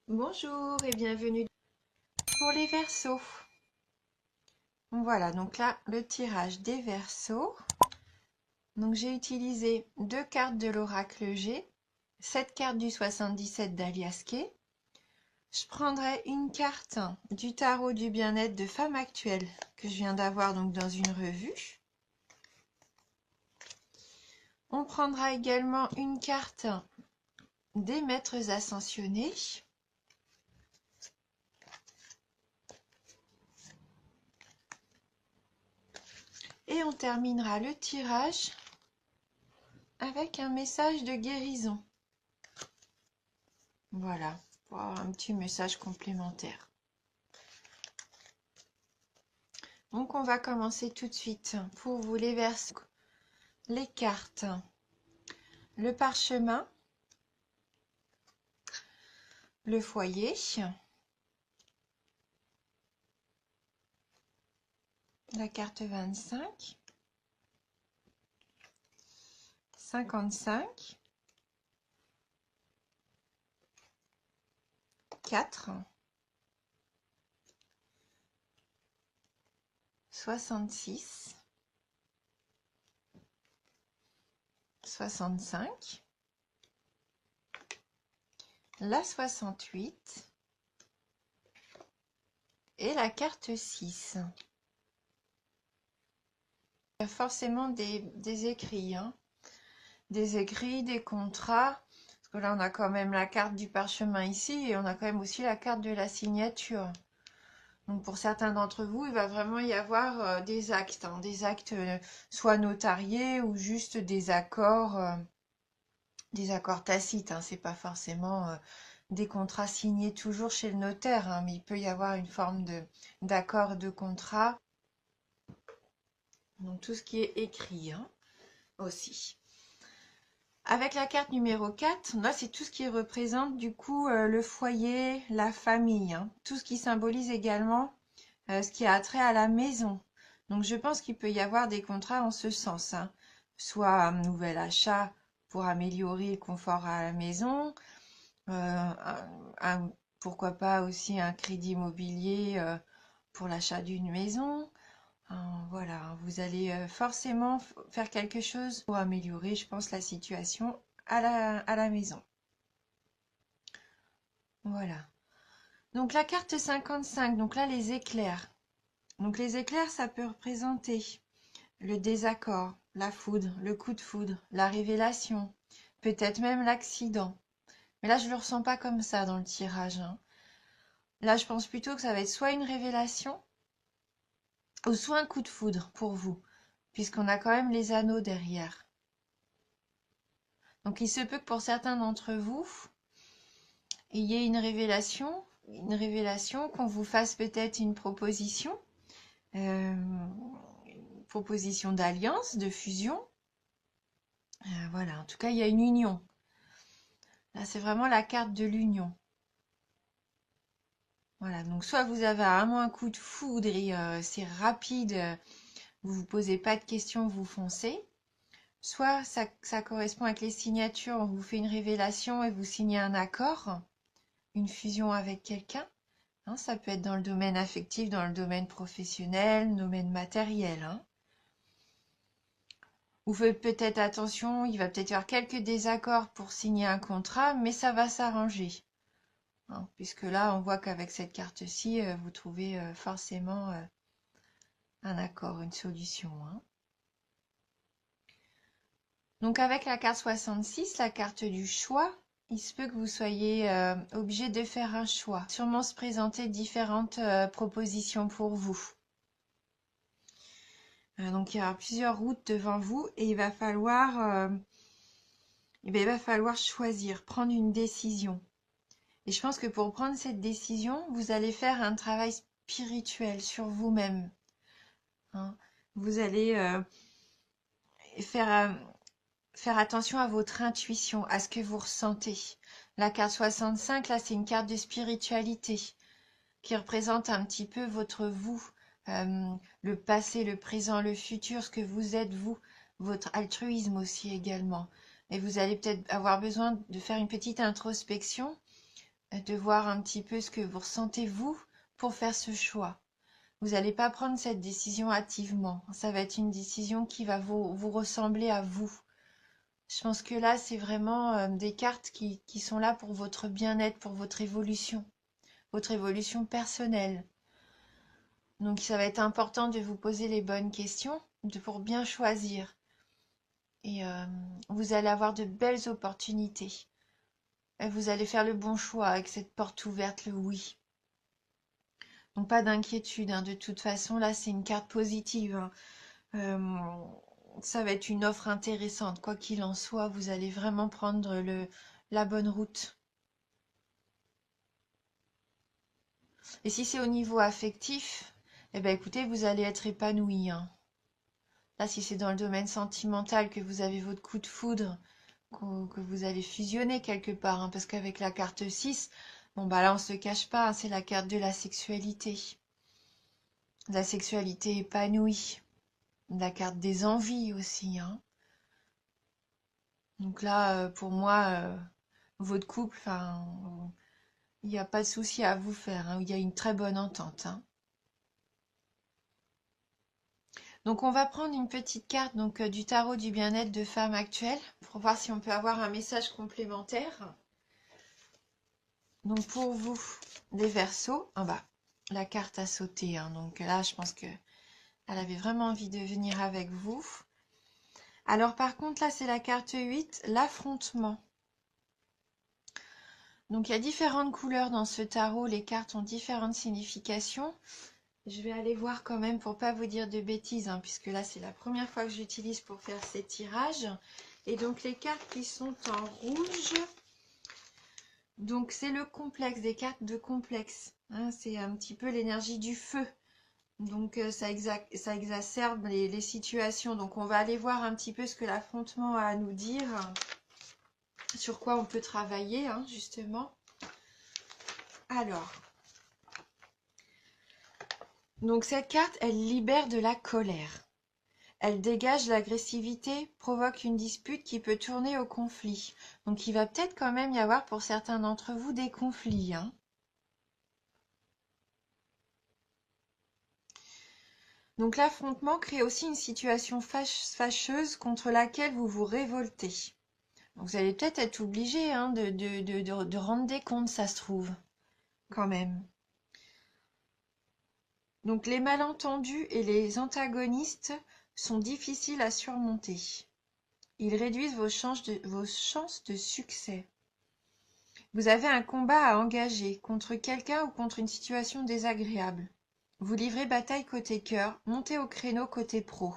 Bonjour et bienvenue pour les Verseaux. Voilà, donc là, le tirage des Verseaux. Donc j'ai utilisé 2 cartes de l'oracle G, 7 cartes du 77 d'Alias Kay. Je prendrai une carte du tarot du bien-être de femme actuelle que je viens d'avoir donc dans une revue. On prendra également une carte des maîtres ascensionnés. Et on terminera le tirage avec un message de guérison. Voilà, pour avoir un petit message complémentaire. Donc on va commencer tout de suite pour vous les Verseaux. Les cartes, le parchemin, le foyer, la carte 25, 55, 4, 66, 65, la 68 et la carte 6. Il y a forcément des écrits, hein. Des écrits, des contrats. Parce que là, on a quand même la carte du parchemin ici et on a quand même aussi la carte de la signature. Donc pour certains d'entre vous, il va vraiment y avoir des actes, hein, des actes soit notariés ou juste des accords tacites. Hein. C'est pas forcément des contrats signés toujours chez le notaire, hein, mais il peut y avoir une forme d'accord de contrat. Donc tout ce qui est écrit, hein, aussi. Avec la carte numéro 4, là c'est tout ce qui représente du coup le foyer, la famille, hein. Tout ce qui symbolise également ce qui a trait à la maison. Donc je pense qu'il peut y avoir des contrats en ce sens, hein. Soit un nouvel achat pour améliorer le confort à la maison, pourquoi pas aussi un crédit immobilier pour l'achat d'une maison. Voilà, vous allez forcément faire quelque chose pour améliorer, je pense, la situation à la maison. Voilà. Donc la carte 55, donc là les éclairs. Donc les éclairs, ça peut représenter le désaccord, la foudre, le coup de foudre, la révélation, peut-être même l'accident. Mais là, je ne le ressens pas comme ça dans le tirage, hein. Là, je pense plutôt que ça va être soit une révélation, ou soit un coup de foudre pour vous, puisqu'on a quand même les anneaux derrière. Donc il se peut que pour certains d'entre vous, il y ait une révélation, qu'on vous fasse peut-être une proposition d'alliance, de fusion. Voilà, en tout cas, il y a une union. Là, c'est vraiment la carte de l'union. Voilà, donc soit vous avez vraiment un coup de foudre et c'est rapide, vous vous posez pas de questions, vous foncez. Soit ça correspond avec les signatures, on vous fait une révélation et vous signez un accord, une fusion avec quelqu'un. Hein, ça peut être dans le domaine affectif, dans le domaine professionnel, le domaine matériel. Hein. Vous faites peut-être attention, il va peut-être y avoir quelques désaccords pour signer un contrat, mais ça va s'arranger. Hein, puisque là, on voit qu'avec cette carte-ci, vous trouvez forcément un accord, une solution. Hein. Donc avec la carte 66, la carte du choix, il se peut que vous soyez obligé de faire un choix. Sûrement se présenter différentes propositions pour vous. Donc il y aura plusieurs routes devant vous et il va falloir choisir, prendre une décision. Et je pense que pour prendre cette décision, vous allez faire un travail spirituel sur vous-même. Hein. Vous allez faire attention à votre intuition, à ce que vous ressentez. La carte 65, là, c'est une carte de spiritualité qui représente un petit peu votre vous, le passé, le présent, le futur, ce que vous êtes vous, votre altruisme aussi également. Et vous allez peut-être avoir besoin de faire une petite introspection de voir un petit peu ce que vous ressentez vous pour faire ce choix. Vous n'allez pas prendre cette décision hâtivement. Ça va être une décision qui va vous ressembler à vous. Je pense que là, c'est vraiment des cartes qui sont là pour votre bien-être, pour votre évolution personnelle. Donc ça va être important de vous poser les bonnes questions pour bien choisir. Et vous allez avoir de belles opportunités. Et vous allez faire le bon choix avec cette porte ouverte, le oui. Donc pas d'inquiétude, hein. De toute façon, là, c'est une carte positive, hein. Ça va être une offre intéressante. Quoi qu'il en soit, vous allez vraiment prendre la bonne route. Et si c'est au niveau affectif, eh ben écoutez, vous allez être épanoui, hein. Là, si c'est dans le domaine sentimental que vous avez votre coup de foudre, que vous allez fusionner quelque part, hein, parce qu'avec la carte 6, bon bah là on se cache pas, hein, c'est la carte de la sexualité. La sexualité épanouie. La carte des envies aussi, hein. Donc là, pour moi, votre couple, enfin, il n'y a pas de souci à vous faire, hein. Il y a une très bonne entente, hein. Donc on va prendre une petite carte donc du tarot du bien-être de femme actuelle pour voir si on peut avoir un message complémentaire. Donc pour vous, les Verseaux, ah bah, la carte a sauté, hein. Donc là, je pense que elle avait vraiment envie de venir avec vous. Alors par contre, là, c'est la carte 8, l'affrontement. Donc il y a différentes couleurs dans ce tarot, les cartes ont différentes significations. Je vais aller voir quand même pour pas vous dire de bêtises, hein, puisque là c'est la première fois que j'utilise pour faire ces tirages. Et donc les cartes qui sont en rouge, donc c'est le complexe, des cartes de complexe, hein, c'est un petit peu l'énergie du feu. Donc ça exacerbe les situations. Donc on va aller voir un petit peu ce que l'affrontement a à nous dire, sur quoi on peut travailler, hein, justement. Alors, donc cette carte, elle libère de la colère. Elle dégage l'agressivité, provoque une dispute qui peut tourner au conflit. Donc il va peut-être quand même y avoir pour certains d'entre vous des conflits, hein. Donc l'affrontement crée aussi une situation fâcheuse contre laquelle vous vous révoltez. Donc vous allez peut-être être obligé, hein, de rendre des comptes, ça se trouve, quand même. Donc les malentendus et les antagonistes sont difficiles à surmonter. Ils réduisent vos chances de succès. Vous avez un combat à engager contre quelqu'un ou contre une situation désagréable. Vous livrez bataille côté cœur, montez au créneau côté pro.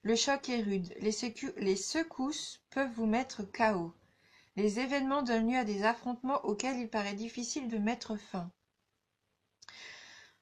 Le choc est rude, les secousses peuvent vous mettre KO. Les événements donnent lieu à des affrontements auxquels il paraît difficile de mettre fin.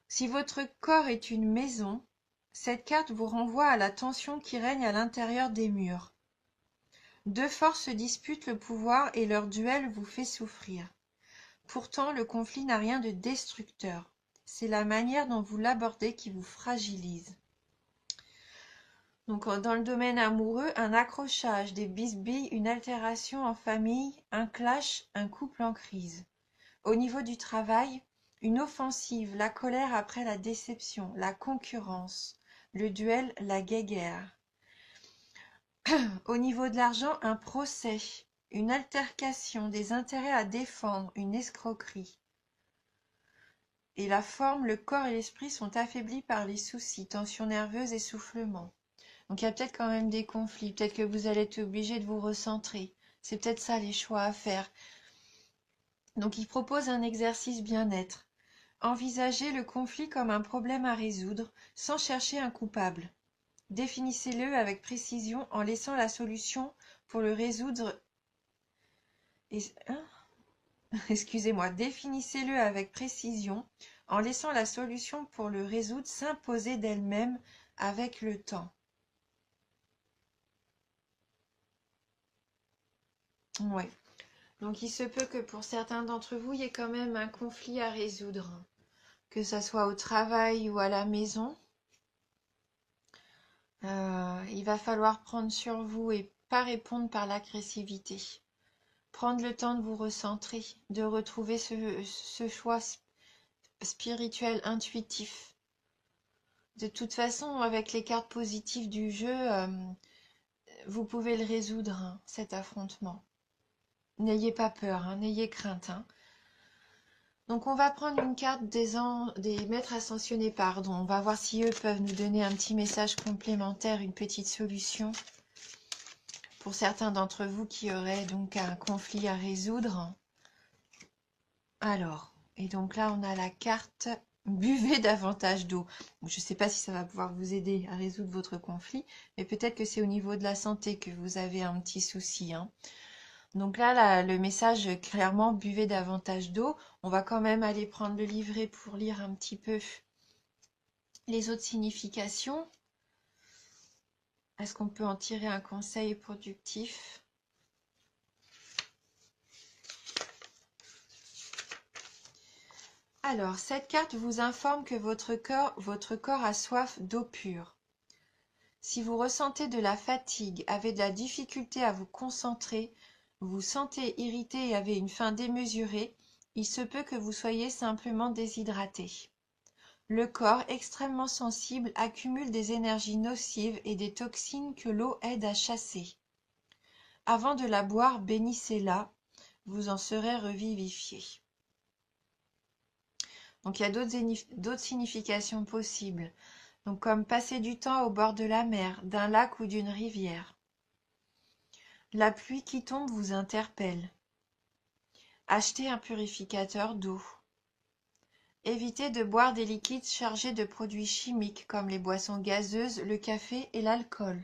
Si votre corps est une maison, cette carte vous renvoie à la tension qui règne à l'intérieur des murs. Deux forces se disputent le pouvoir et leur duel vous fait souffrir. Pourtant, le conflit n'a rien de destructeur. C'est la manière dont vous l'abordez qui vous fragilise. Donc, dans le domaine amoureux, un accrochage, des bisbilles, une altération en famille, un clash, un couple en crise. Au niveau du travail, une offensive, la colère après la déception, la concurrence, le duel, la guéguerre. Au niveau de l'argent, un procès, une altercation, des intérêts à défendre, une escroquerie. Et la forme, le corps et l'esprit sont affaiblis par les soucis, tensions nerveuses, essoufflement. Donc il y a peut-être quand même des conflits, peut-être que vous allez être obligé de vous recentrer. C'est peut-être ça les choix à faire. Donc il propose un exercice bien-être. Envisagez le conflit comme un problème à résoudre, sans chercher un coupable. Définissez-le avec précision en laissant la solution pour le résoudre. Excusez-moi, définissez-le avec précision en laissant la solution pour le résoudre s'imposer d'elle-même avec le temps. Oui. Donc il se peut que pour certains d'entre vous, il y ait quand même un conflit à résoudre, que ça soit au travail ou à la maison. Il va falloir prendre sur vous et pas répondre par l'agressivité. prendre le temps de vous recentrer, de retrouver ce choix spirituel intuitif. De toute façon, avec les cartes positives du jeu, vous pouvez le résoudre, hein, cet affrontement. N'ayez pas peur, hein, n'ayez crainte. Hein. Donc on va prendre une carte des maîtres ascensionnés, pardon. On va voir si eux peuvent nous donner un petit message complémentaire, une petite solution. Pour certains d'entre vous qui auraient donc un conflit à résoudre. Alors, et donc là on a la carte buvez davantage d'eau. Je ne sais pas si ça va pouvoir vous aider à résoudre votre conflit, mais peut-être que c'est au niveau de la santé que vous avez un petit souci. Hein. Donc là, le message, clairement, buvez davantage d'eau. On va quand même aller prendre le livret pour lire un petit peu les autres significations. Est-ce qu'on peut en tirer un conseil productif? Alors, cette carte vous informe que votre corps a soif d'eau pure. Si vous ressentez de la fatigue, avez de la difficulté à vous concentrer, vous vous sentez irrité et avez une faim démesurée, il se peut que vous soyez simplement déshydraté. Le corps, extrêmement sensible, accumule des énergies nocives et des toxines que l'eau aide à chasser. Avant de la boire, bénissez-la, vous en serez revivifié. Donc il y a d'autres significations possibles, donc comme passer du temps au bord de la mer, d'un lac ou d'une rivière. La pluie qui tombe vous interpelle. Achetez un purificateur d'eau. Évitez de boire des liquides chargés de produits chimiques comme les boissons gazeuses, le café et l'alcool.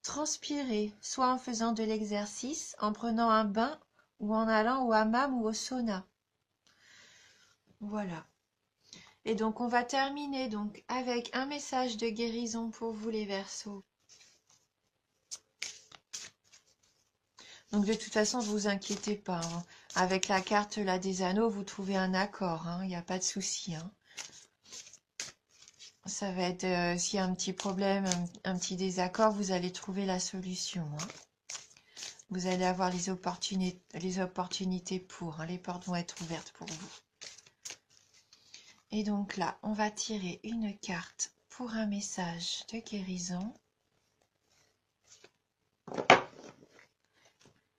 Transpirez, soit en faisant de l'exercice, en prenant un bain ou en allant au hammam ou au sauna. Voilà. Et donc on va terminer donc avec un message de guérison pour vous les Verseaux. Donc de toute façon, ne vous inquiétez pas. Hein. Avec la carte là des anneaux, vous trouvez un accord. Il n'y a pas de souci. Hein. Ça va être, s'il y a un petit problème, un petit désaccord, vous allez trouver la solution. Hein. Vous allez avoir les opportunités pour. Hein. Les portes vont être ouvertes pour vous. Et donc là, on va tirer une carte pour un message de guérison.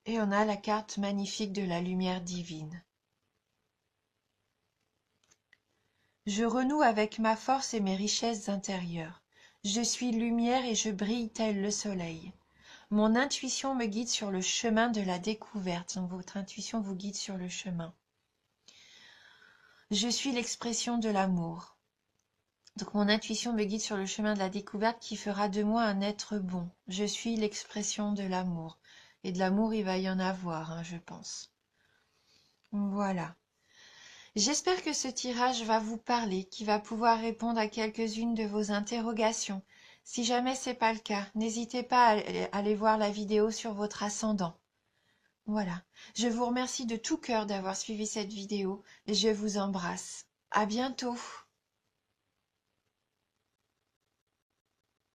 Et on a la carte magnifique de la lumière divine. Je renoue avec ma force et mes richesses intérieures. Je suis lumière et je brille tel le soleil. Mon intuition me guide sur le chemin de la découverte. Donc votre intuition vous guide sur le chemin. Je suis l'expression de l'amour. Donc mon intuition me guide sur le chemin de la découverte qui fera de moi un être bon. Je suis l'expression de l'amour. Et de l'amour, il va y en avoir, hein, je pense. Voilà. J'espère que ce tirage va vous parler, qu'il va pouvoir répondre à quelques-unes de vos interrogations. Si jamais ce n'est pas le cas, n'hésitez pas à aller voir la vidéo sur votre ascendant. Voilà. Je vous remercie de tout cœur d'avoir suivi cette vidéo et je vous embrasse. À bientôt.